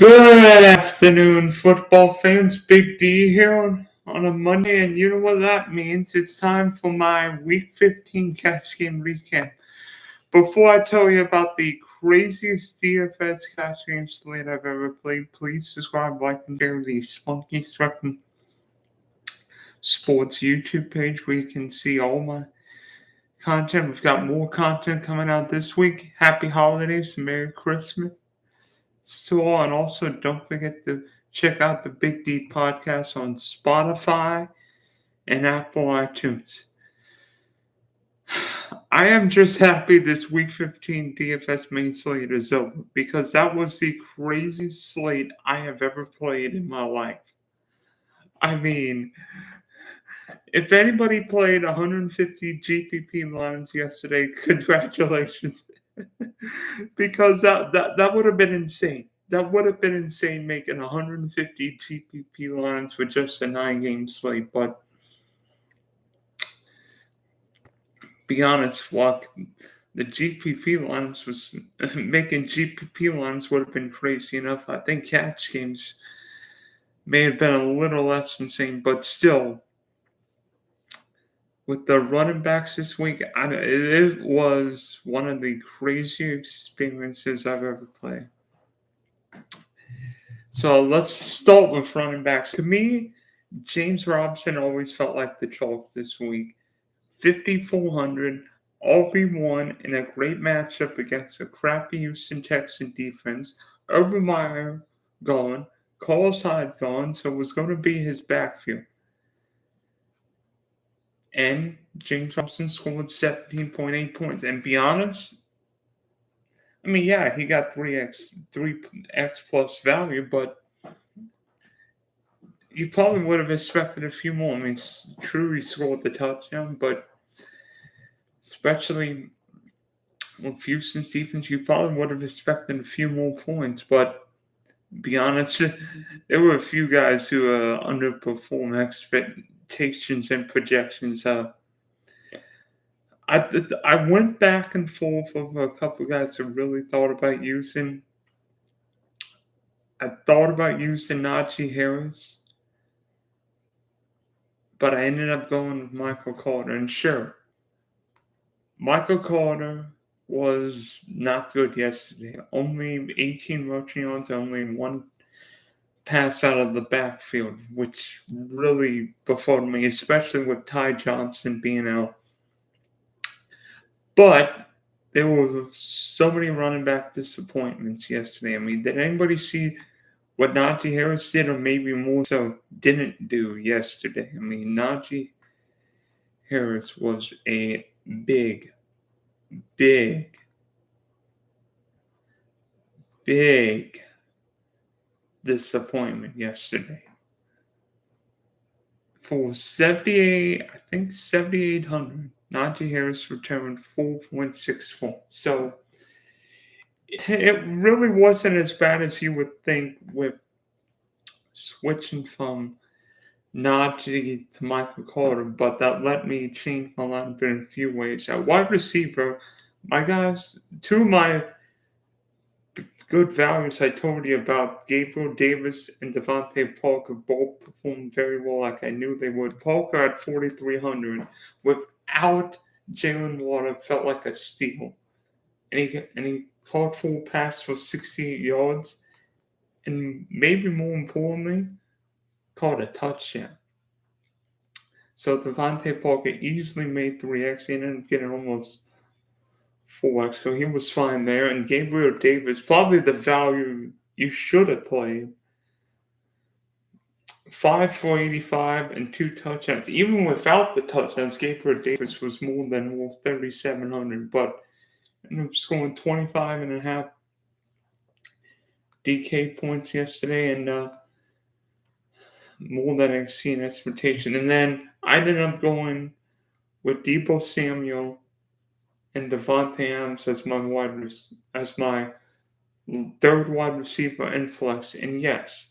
Good afternoon, football fans. Big D here on a Monday, and you know what that means. It's time for my Week 15 cash game recap. Before I tell you about the craziest DFS cash game slate I've ever played, please subscribe, like, and share the Spunky Stretton Sports YouTube page where you can see all my content. We've got more content coming out this week. Happy holidays, Merry Christmas to all, and also don't forget to check out the Big D podcast on Spotify and Apple iTunes. I am just happy this Week 15 DFS main slate is over because that was the craziest slate I have ever played in my life. I mean, if anybody played 150 GPP lines yesterday, congratulations. Because that would have been insane. That would have been insane making 150 GPP lines for just a 9-game slate. But be honest, what the GPP lines was making GPP lines would have been crazy enough. I think catch games may have been a little less insane, but still, with the running backs this week, it was one of the craziest experiences I've ever played. So let's start with running backs. To me, James Robinson always felt like the chalk this week. 5,400, RB1 in a great matchup against a crappy Houston Texan defense. Urban Meyer gone, Carlos Hyde gone, so it was going to be his backfield. And James Robinson scored 17.8 points. And be honest, I mean, yeah, he got 3x plus value, but you probably would have expected a few more. I mean, it's true he scored the touchdown, but especially with Houston's defense, you probably would have expected a few more points. But be honest, there were a few guys who underperformed expectations and projections. I went back and forth with a couple guys who really thought about using. I thought about using Najee Harris, but I ended up going with Michael Carter. And sure, Michael Carter was not good yesterday. Only 18 rushing yards, only one pass out of the backfield, which really befuddled me, especially with Ty Johnson being out. But there were so many running back disappointments yesterday. I mean, did anybody see what Najee Harris did, or maybe more so didn't do yesterday? I mean, Najee Harris was a big disappointment yesterday. For 7,800, Najee Harris returned 4.6 points. So it really wasn't as bad as you would think with switching from Najee to Michael Carter, but that let me change my lineup in a few ways. At wide receiver, my guys, two of my good values I told you about, Gabriel Davis and Devontae Parker, both performed very well like I knew they would. Parker at 4,300 without Jalen Water felt like a steal. And he caught 4 passes for 68 yards, and maybe more importantly, caught a touchdown. So Devontae Parker easily made 3x. He ended up getting almost 4x, so he was fine there. And Gabriel Davis, probably the value you should have played. 5 for 85 and 2 touchdowns. Even without the touchdowns, Gabriel Davis was more than 3,700, but ended up scoring 25.5 DK points yesterday, and more than I've seen expectation. And then I ended up going with Deebo Samuel and Devontae Adams as my third wide receiver in flex. And yes,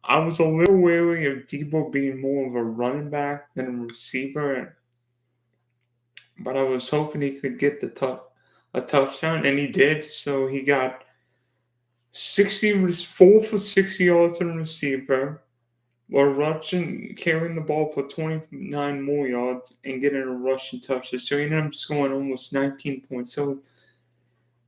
I was a little wary of Deebo being more of a running back than a receiver, but I was hoping he could get a touchdown, and he did. So he got 4 for 60 yards in receiver, while rushing, carrying the ball for 29 more yards and getting a rushing touches. So he ended up scoring almost 19 points. So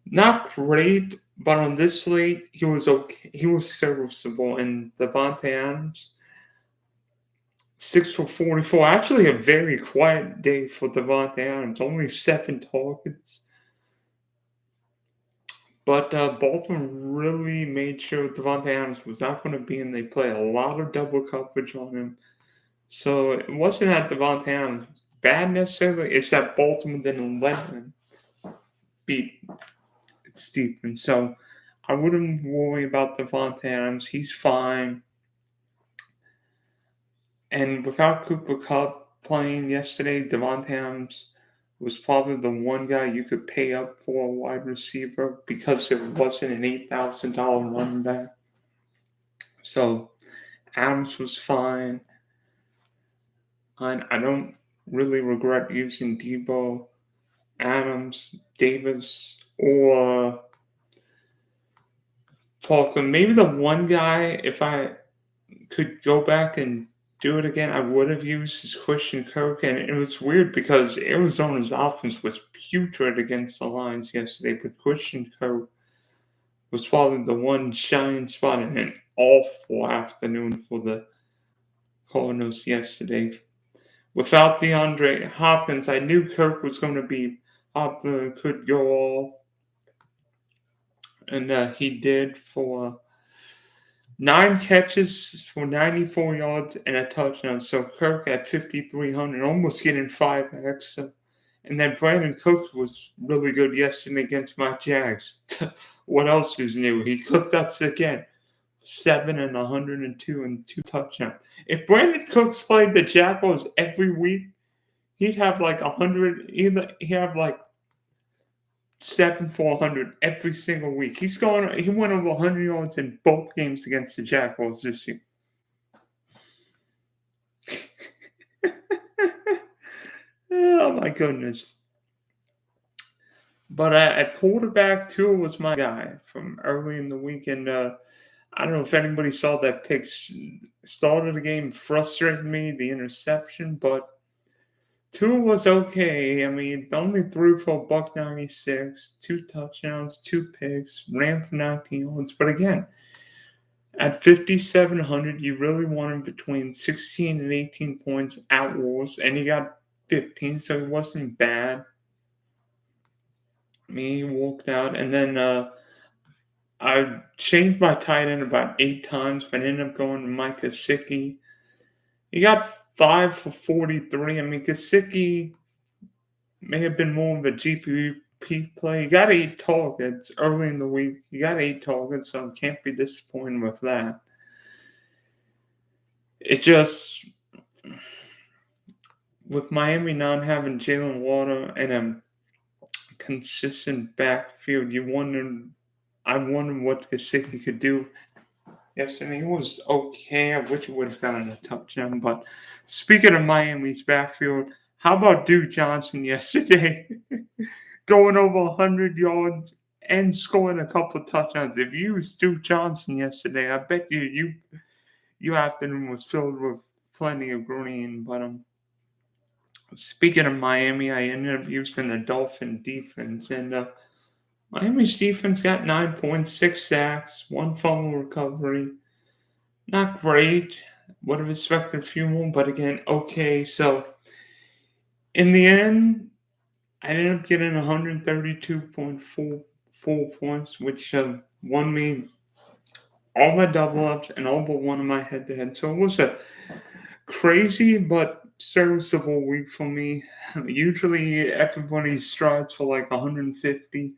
not great, but on this slate, he was okay. He was serviceable. And Devontae Adams, 6 for 44. Actually, a very quiet day for Devontae Adams. Only 7 targets. But Baltimore really made sure Devontae Adams was not going to be in. They played a lot of double coverage on him. So it wasn't that Devontae Adams was bad necessarily. It's that Baltimore didn't let him beat Stephen. So I wouldn't worry about Devontae Adams. He's fine. And without Cooper Kupp playing yesterday, Devontae Adams was probably the one guy you could pay up for a wide receiver because it wasn't an $8,000 running back. So Adams was fine. And I don't really regret using Debo, Adams, Davis, or Falcon. Maybe the one guy, if I could go back and do it again, I would have used is Christian Kirk. And it was weird because Arizona's offense was putrid against the Lions yesterday, but Christian Kirk was probably the one shining spot in an awful afternoon for the Cardinals yesterday. Without DeAndre Hopkins, I knew Kirk was going to be up there, could go off. And he did for 9 catches for 94 yards and a touchdown. So Kirk at 5,300, almost getting 5x. And then Brandon Cooks was really good yesterday against my Jags. What else is new? He cooked us again. 7 and 102 and 2 touchdowns. If Brandon Cooks played the Jaguars every week, he'd have like 100. He'd have like 7 for 100 every single week. He went over 100 yards in both games against the Jaguars this year. Oh my goodness. But at quarterback, Tua was my guy from early in the weekend. I don't know if anybody saw that pick. Started the game, frustrated me, the interception, but Tua was okay. I mean, only threw for $196, 2 touchdowns, 2 picks, ran for 19 yards. But again, at 5,700, you really want him between 16 and 18 points at worst, and he got 15, so it wasn't bad. He walked out, and then I changed my tight end about 8 times, but ended up going to Mike Gesicki. He got 5 for 43. I mean, Gesicki may have been more of a GPP play. He got 8 targets early in the week. He got 8 targets, so I can't be disappointed with that. It's just, with Miami not having Jalen Water and a consistent backfield, I wonder what Gesicki could do. Yesterday, he was okay. I wish he would have gotten a touchdown. But speaking of Miami's backfield, how about Duke Johnson yesterday? Going over 100 yards and scoring a couple of touchdowns. If you used Duke Johnson yesterday, I bet your afternoon was filled with plenty of green. But speaking of Miami, I ended up using the Dolphin defense. And Miami's defense got 9.6 sacks, 1 fumble recovery. Not great. Would have expected a few more, but again, okay. So in the end, I ended up getting 132.44 points, which won me all my double ups and all but one of my head to head. So it was a crazy but serviceable week for me. Usually everybody strives for like 150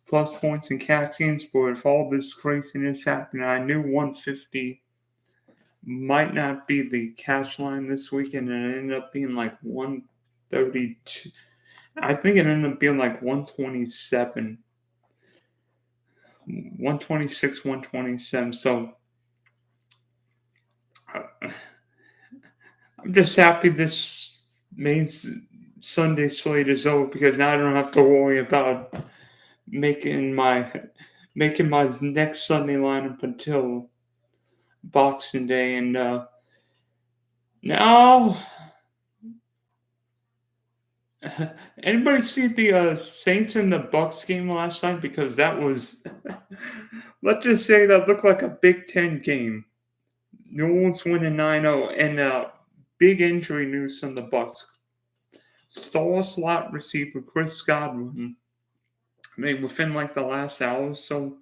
plus points in cash games, but if all this craziness happened, I knew 150 might not be the cash line this weekend, and it ended up being like 132. I think it ended up being like 127, 126, 127. So I'm just happy this main Sunday slate is over because now I don't have to worry about making my making my next Sunday lineup until Boxing Day. And now, anybody see the Saints and the Bucs game last night? Because that was, let's just say that looked like a Big Ten game. New Orleans winning 9-0, and big injury news from the Bucs. Star slot receiver Chris Godwin, within like the last hour or so,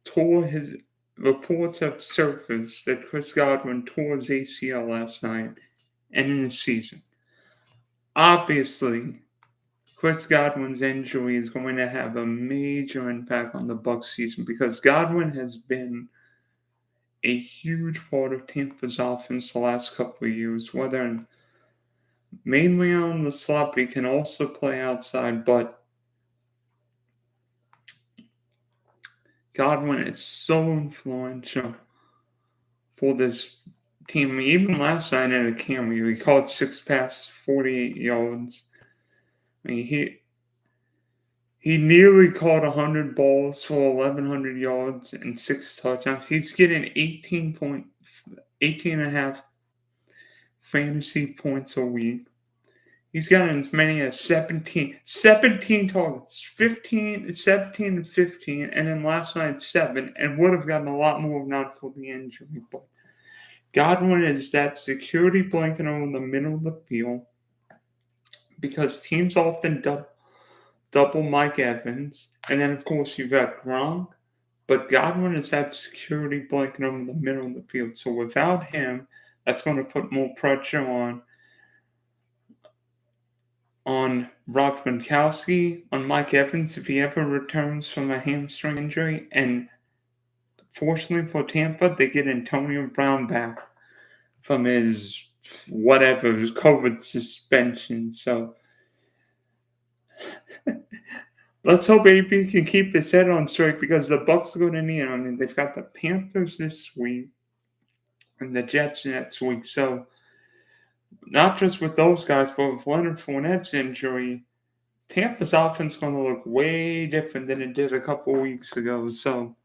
tore his. Reports have surfaced that Chris Godwin tore his ACL last night and in the season. Obviously, Chris Godwin's injury is going to have a major impact on the Bucs season because Godwin has been a huge part of Tampa's offense the last couple of years, whether mainly on the slot, but he can also play outside. But Godwin is so influential for this team. Even last night at a cameo, he caught 6 passes, 48 yards. I mean, he nearly caught 100 balls for 1,100 yards and 6 touchdowns. He's getting 18.5 fantasy points a week. He's gotten as many as 17 targets, 17 and 15, and then last night 7, and would have gotten a lot more if not for the injury. But Godwin is that security blanket over the middle of the field because teams often double Mike Evans, and then of course you've got Gronk, but Godwin is that security blanket over the middle of the field. So without him, that's going to put more pressure on Rob Gronkowski, on Mike Evans if he ever returns from a hamstring injury, and fortunately for Tampa, they get Antonio Brown back from his COVID suspension. So let's hope AB can keep his head on straight because the Bucs are going to need him. I mean, they've got the Panthers this week and the Jets next week. So not just with those guys, but with Leonard Fournette's injury, Tampa's offense is going to look way different than it did a couple weeks ago. So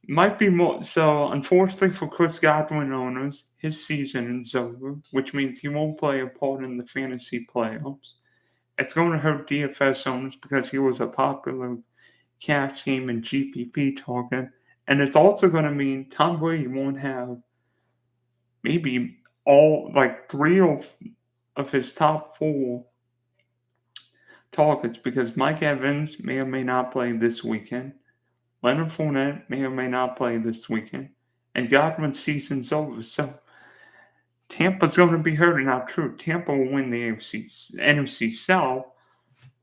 might be more. So unfortunately for Chris Godwin owners, his season is over, which means he won't play a part in the fantasy playoffs. It's going to hurt DFS owners because he was a popular cash game and GPP target. And it's also going to mean Tom Brady won't have maybe all, like 3 of his top 4 targets because Mike Evans may or may not play this weekend. Leonard Fournette may or may not play this weekend. And Godwin's season's over. So Tampa's going to be hurting. Now, true, Tampa will win the NFC South.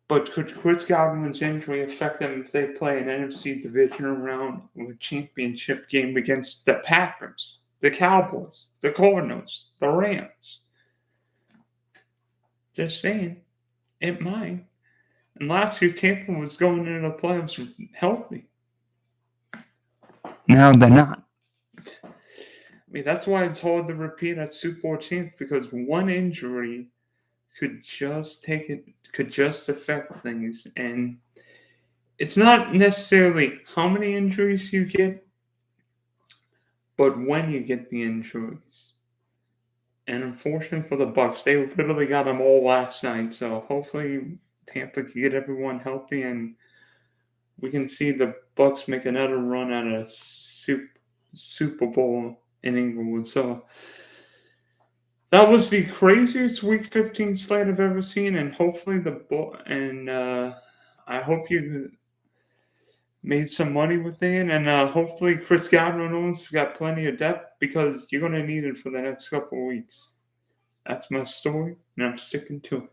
But could Chris Godwin's injury affect them if they play an NFC divisional round or a championship game against the Packers, the Cowboys, the Cardinals, the Rams? Just saying, it might. And last year, Tampa was going into the playoffs healthy. Now they're not. I mean, that's why it's hard to repeat at Super Bowl champs because one injury could just affect things. And it's not necessarily how many injuries you get, but when you get the injuries. And unfortunately for the Bucs, they literally got them all last night. So hopefully Tampa can get everyone healthy and we can see the Bucs make another run at a Super Bowl in Inglewood. So that was the craziest Week 15 slate I've ever seen, and hopefully I hope you made some money with it, and hopefully Chris Godwin has got plenty of depth because you're going to need it for the next couple of weeks. That's my story, and I'm sticking to it.